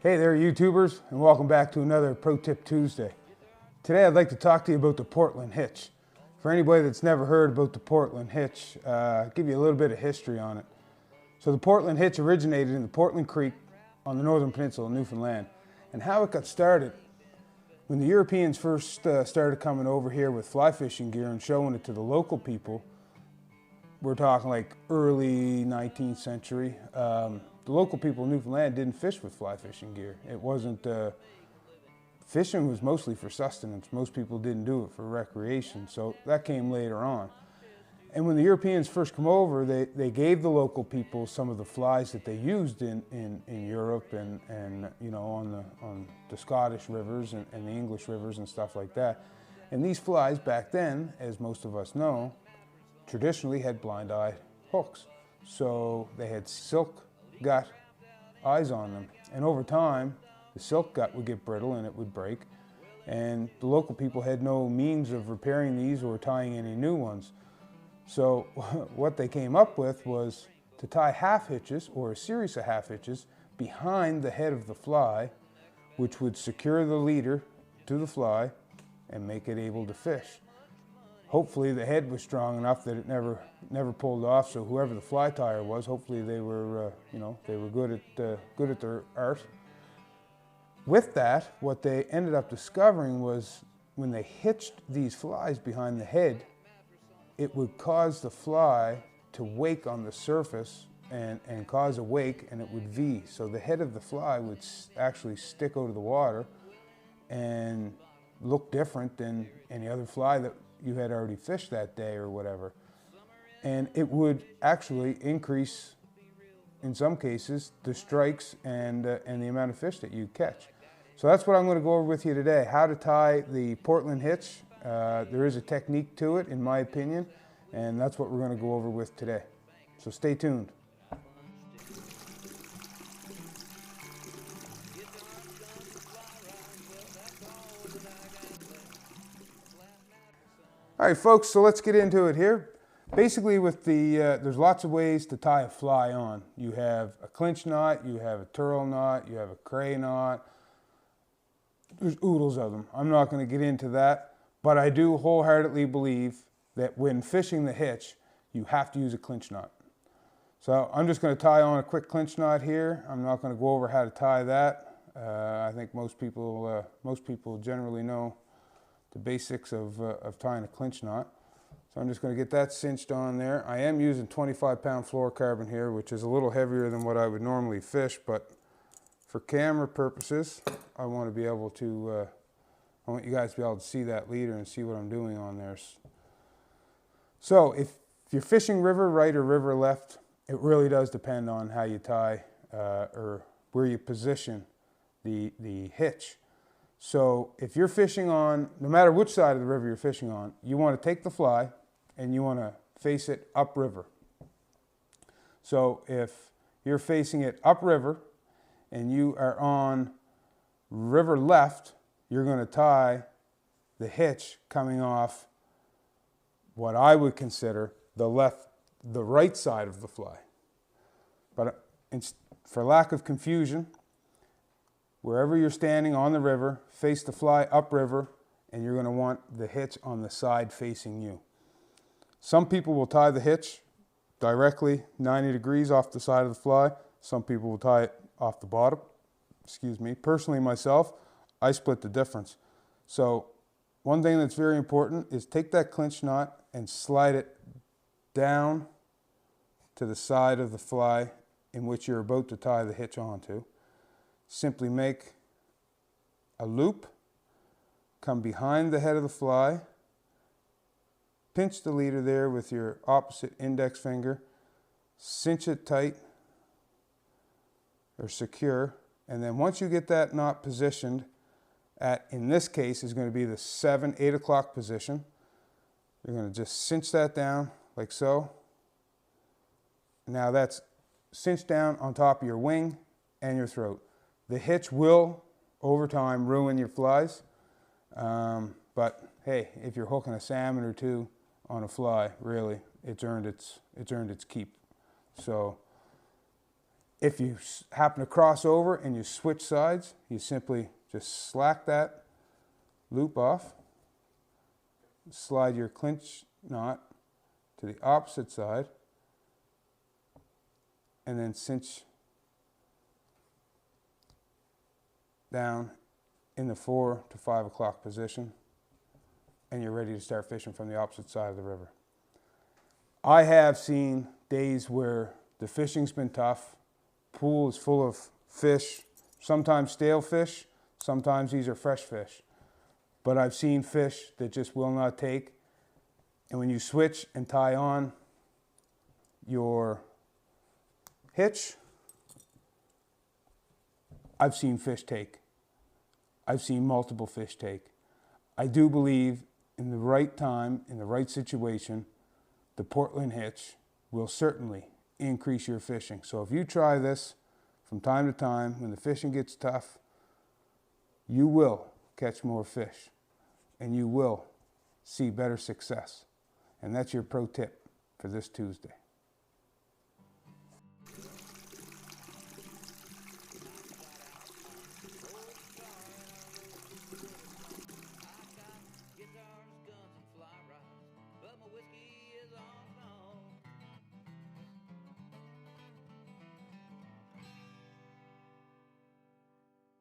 Hey there, YouTubers, and welcome back to another Pro Tip Tuesday. Today I'd like to talk to you about the Portland Hitch. For anybody that's never heard about the Portland Hitch, I'll give you a little bit of history on it. So the Portland Hitch originated in the Portland Creek on the northern peninsula of Newfoundland. And how it got started, when the Europeans first started coming over here with fly fishing gear and showing it to the local people, we're talking like early 19th century, the local people in Newfoundland didn't fish with fly fishing gear. It wasn't, fishing was mostly for sustenance. Most people didn't do it for recreation, so that came later on. And when the Europeans first come over, they gave the local people some of the flies that they used in Europe and you know, on the Scottish rivers and the English rivers and stuff like that. And these flies back then, as most of us know, traditionally had blind eye hooks. So they had silk gut eyes on them. And over time, the silk gut would get brittle and it would break. And the local people had no means of repairing these or tying any new ones. So what they came up with was to tie half hitches or a series of half hitches behind the head of the fly, which would secure the leader to the fly and make it able to fish. Hopefully the head was strong enough that it never pulled off. So whoever the fly tyer was, hopefully they were they were good at their art. With that, what they ended up discovering was when they hitched these flies behind the head, it would cause the fly to wake on the surface and cause a wake, and it would V. So the head of the fly would actually stick out of the water and look different than any other fly that you had already fished that day or whatever. And it would actually increase, in some cases, the strikes and the amount of fish that you catch. So that's what I'm going to go over with you today, how to tie the Portland Hitch. There is a technique to it, in my opinion, and that's what we're going to go over with today. So stay tuned. All right, folks, so let's get into it here. Basically, with there's lots of ways to tie a fly on. You have a clinch knot, you have a turtle knot, you have a cray knot. There's oodles of them. I'm not going to get into that, but I do wholeheartedly believe that when fishing the hitch, you have to use a clinch knot. So I'm just going to tie on a quick clinch knot here. I'm not going to go over how to tie that. I think most people generally know the basics of tying a clinch knot. So I'm just going to get that cinched on there. I am using 25-pound fluorocarbon here, which is a little heavier than what I would normally fish, but for camera purposes, I want to be able to, I want you guys to be able to see that leader and see what I'm doing on there. So if you're fishing river right or river left, it really does depend on how you tie or where you position the hitch. So if you're fishing on, no matter which side of the river you're fishing on, you want to take the fly and you want to face it upriver. So if you're facing it upriver and you are on river left, you're going to tie the hitch coming off what I would consider the right side of the fly. But for lack of confusion, wherever you're standing on the river, face the fly upriver, and you're going to want the hitch on the side facing you. Some people will tie the hitch directly 90 degrees off the side of the fly. Some people will tie it off the bottom. Excuse me. Personally, myself, I split the difference. So one thing that's very important is take that clinch knot and slide it down to the side of the fly in which you're about to tie the hitch onto. Simply make a loop, come behind the head of the fly, pinch the leader there with your opposite index finger, cinch it tight or secure, and then once you get that knot positioned at, in this case, is going to be the 7, 8 o'clock position, you're going to just cinch that down like so. Now that's cinched down on top of your wing and your throat. The hitch will, over time, ruin your flies, but hey, if you're hooking a salmon or two on a fly, really, it's earned its keep. So If you happen to cross over and you switch sides, you simply just slack that loop off, slide your clinch knot to the opposite side, and then cinch down in the 4 to 5 o'clock position, and you're ready to start fishing from the opposite side of the river. I have seen days where the fishing's been tough, pool is full of fish, sometimes stale fish, sometimes these are fresh fish. But I've seen fish that just will not take, and when you switch and tie on your hitch, I've seen fish take. I've seen multiple fish take. I do believe in the right time, in the right situation, the Portland Hitch will certainly increase your fishing. So if you try this from time to time, when the fishing gets tough, you will catch more fish and you will see better success. And that's your pro tip for this Tuesday.